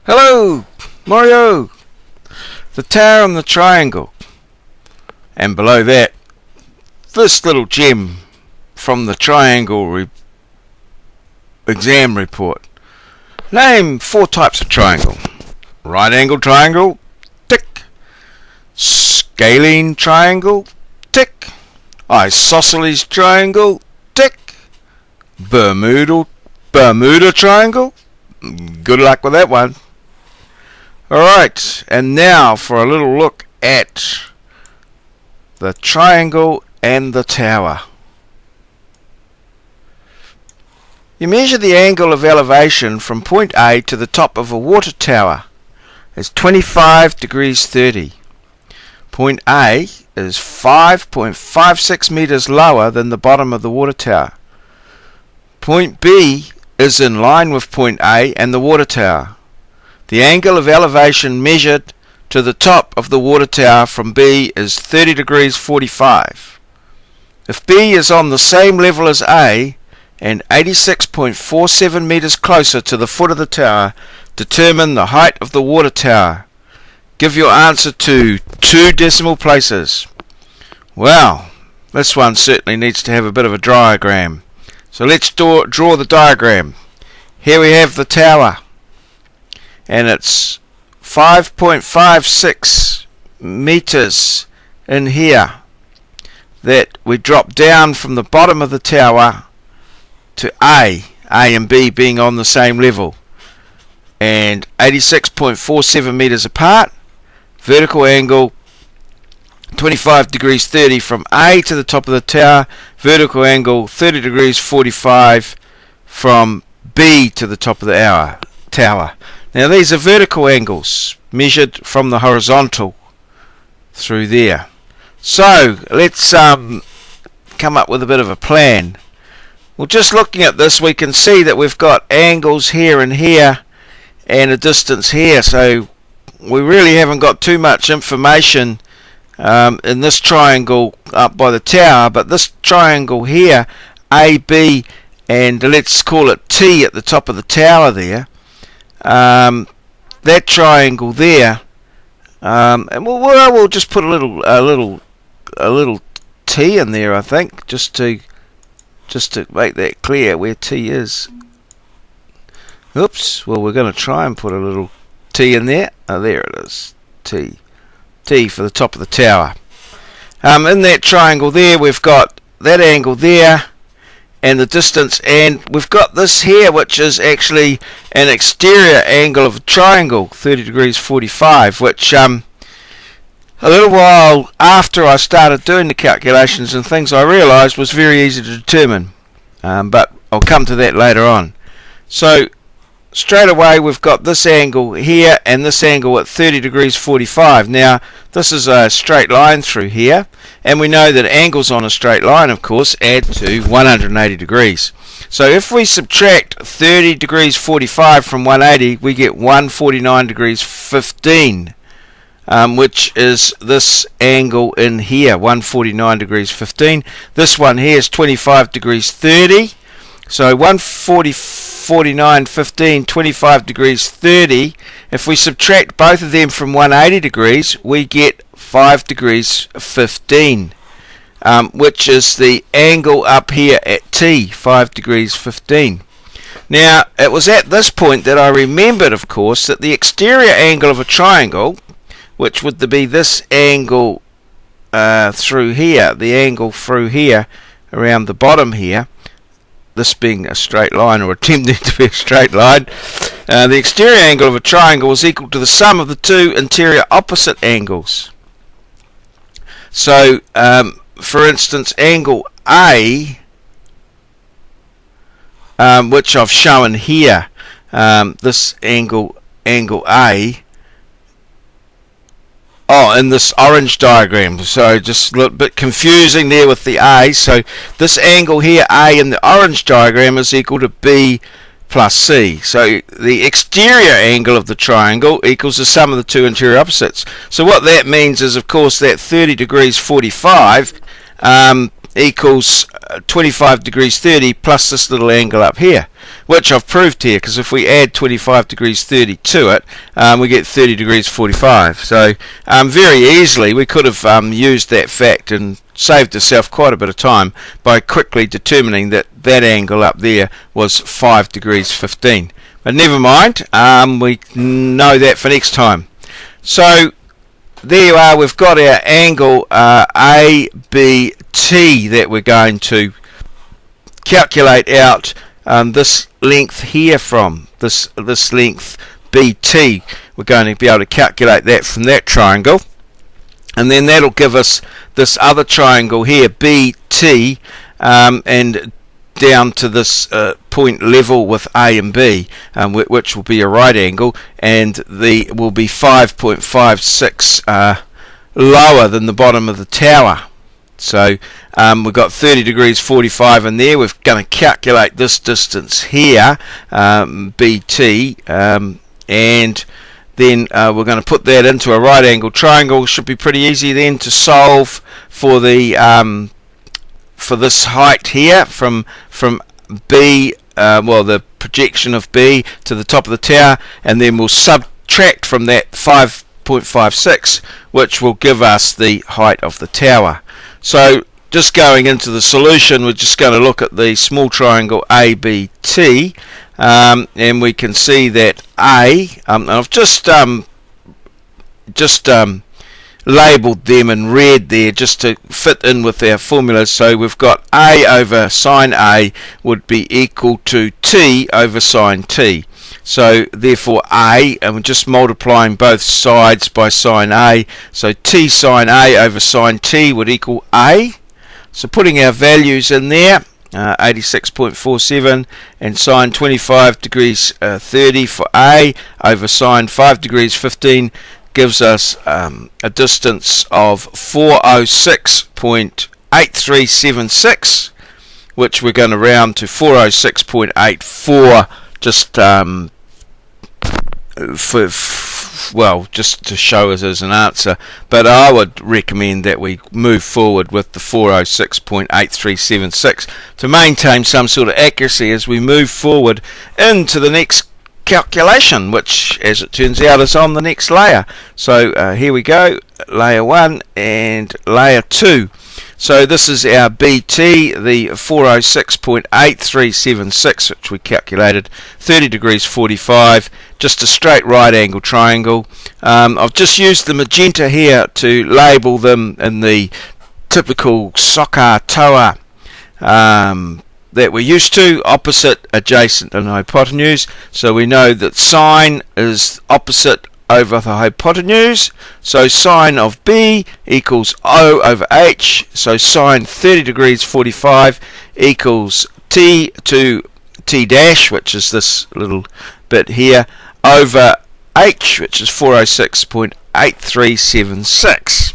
Hello, Maurieo, the tower and the triangle, and below that, this little gem from the triangle exam report. Name 4 types of triangle. Right angle triangle, tick. Scalene triangle, tick. Isosceles triangle, tick. Bermuda triangle. Good luck with that one. Alright, and now for a little look at the triangle and the tower. You measure the angle of elevation from point A to the top of a water tower as 25 degrees 30. Point A is 5.56 meters lower than the bottom of the water tower. Point B is in line with point A and the water tower. The angle of elevation measured to the top of the water tower from B is 30 degrees 45. If B is on the same level as A and 86.47 meters closer to the foot of the tower, determine the height of the water tower. Give your answer to 2 decimal places. Well, this one certainly needs to have a bit of a diagram. So let's draw the diagram. Here we have the tower, and it's 5.56 meters in here that we drop down from the bottom of the tower to A and B being on the same level, and 86.47 meters apart. Vertical angle 25 degrees 30 from A to the top of the tower. Vertical angle 30 degrees 45 from B to the top of the tower. Now these are vertical angles measured from the horizontal through there. So let's come up with a bit of a plan. Well, just looking at this, we can see that we've got angles here and here and a distance here, so we really haven't got too much information in this triangle up by the tower, but this triangle here, AB, and let's call it T at the top of the tower there, that triangle there, and we'll just put a little T in there, I think, just to make that clear where T is. Oops, well, we're going to try and put a little T in there. Oh, there it is. T for the top of the tower. In that triangle there, we've got that angle there and the distance, and we've got this here, which is actually an exterior angle of a triangle, 30 degrees 45, which a little while after I started doing the calculations and things, I realised was very easy to determine, but I'll come to that later on. So straight away we've got this angle here and this angle at 30 degrees 45. Now this is a straight line through here, and we know that angles on a straight line, of course, add to 180 degrees. So if we subtract 30 degrees 45 from 180, we get 149 degrees 15, which is this angle in here, 149 degrees 15. This one here is 25 degrees 30. So 149, 15, 25 degrees 30. If we subtract both of them from 180 degrees, we get 5 degrees 15, which is the angle up here at T, 5 degrees 15. Now, it was at this point that I remembered, of course, that the exterior angle of a triangle, which would be this angle through here, the angle through here around the bottom here, this being a straight line, or attempting to be a straight line, the exterior angle of a triangle is equal to the sum of the 2 interior opposite angles. So, for instance, angle A, which I've shown here, this angle A, in this orange diagram, so just a little bit confusing there with the A. So this angle here, A, in the orange diagram is equal to B plus C. So the exterior angle of the triangle equals the sum of the 2 interior opposites. So what that means is, of course, that 30 degrees 45 equals 25 degrees 30 plus this little angle up here, which I've proved here, because if we add 25 degrees 30 to it, we get 30 degrees 45. So very easily we could have used that fact and saved ourselves quite a bit of time by quickly determining that that angle up there was 5 degrees 15. But never mind, we know that for next time. So there you are, we've got our angle ABT that we're going to calculate out this length here from, this length BT. We're going to be able to calculate that from that triangle, and then that'll give us this other triangle here, BT, and down to this point level with A and B, which will be a right angle, and the will be 5.56 lower than the bottom of the tower. So we've got 30 degrees 45 in there. We're going to calculate this distance here, BT, and then we're going to put that into a right angle triangle. Should be pretty easy then to solve for the for this height here from B, well, the projection of B to the top of the tower, and then we'll subtract from that 5.56, which will give us the height of the tower. So just going into the solution, we're just going to look at the small triangle ABT, and we can see that A, I've just labelled them in red there just to fit in with our formulas. So we've got A over sine A would be equal to T over sine T. So therefore A, and we're just multiplying both sides by sine A, so T sine A over sine T would equal A. So putting our values in there, 86.47, and sine 25 degrees 30 for A over sine 5 degrees 15 gives us a distance of 406.8376, which we're going to round to 406.84, just just to show us as an answer. But I would recommend that we move forward with the 406.8376 to maintain some sort of accuracy as we move forward into the next calculation, which as it turns out is on the next layer. So here we go, layer 1 and layer 2. So this is our BT, the 406.8376, which we calculated, 30 degrees 45, just a straight right angle triangle. I've just used the magenta here to label them in the typical soccer tower that we're used to, opposite, adjacent and hypotenuse. So we know that sine is opposite over the hypotenuse, so sine of B equals O over H, so sine 30 degrees 45 equals T to T dash, which is this little bit here, over H, which is 406.8376,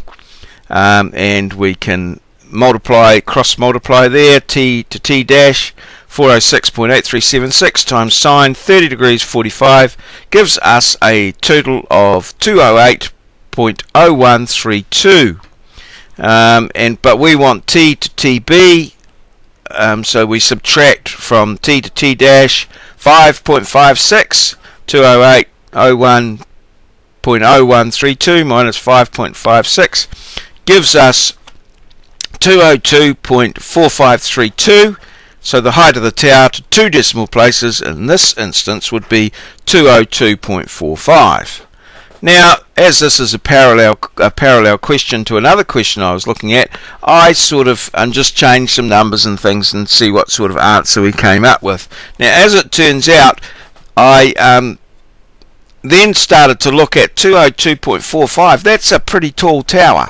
and we can multiply, cross multiply there, T to T dash, 406.8376 times sine 30 degrees 45 gives us a total of 208.0132, but we want T to TB, so we subtract from T to T dash 5.56, 208.0132 minus 5.56 gives us 202.4532. So the height of the tower to two decimal places in this instance would be 202.45. Now, as this is a parallel question to another question I was looking at, I sort of just changed some numbers and things and see what sort of answer we came up with. Now, as it turns out, I then started to look at 202.45. That's a pretty tall tower.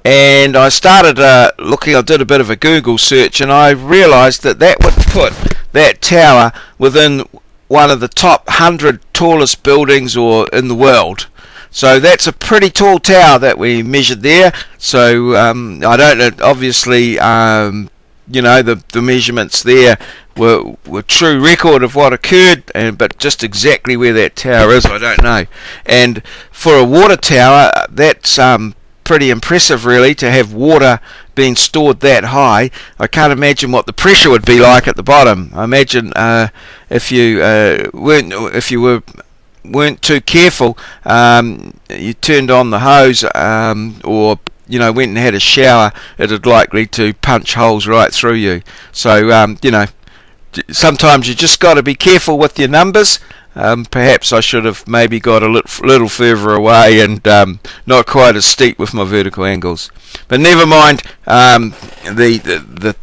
And I started looking, I did a bit of a Google search, and I realized that that would put that tower within one of the top 100 tallest buildings in the world. So that's a pretty tall tower that we measured there. So I don't know, obviously, the measurements there were true record of what occurred, but just exactly where that tower is, I don't know. And for a water tower, that's pretty impressive, really, to have water being stored that high, I can't imagine what the pressure would be like at the bottom. I imagine if you weren't too careful, you turned on the hose, or went and had a shower, it'd likely to punch holes right through you. So sometimes you just got to be careful with your numbers. Perhaps I should have maybe got a little further away and not quite as steep with my vertical angles. But never mind. The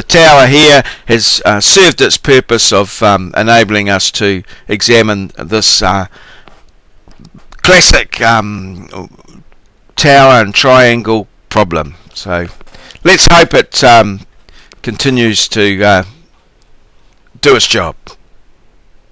tower here has served its purpose of enabling us to examine this classic tower and triangle problem. So let's hope it continues to do its job.